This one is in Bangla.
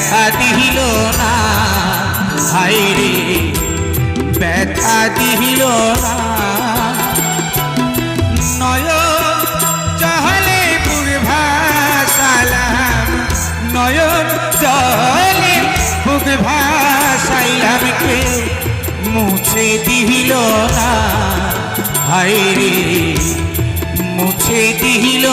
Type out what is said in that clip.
ব্যথা দিল না, হায় রে ব্যথা দিল না। নয়ন জলে বুক ভাসালাম, নয়ন জলে বুক ভাসাইলাম, কেউ মুছে দিল না, হায় রে মুছে দিল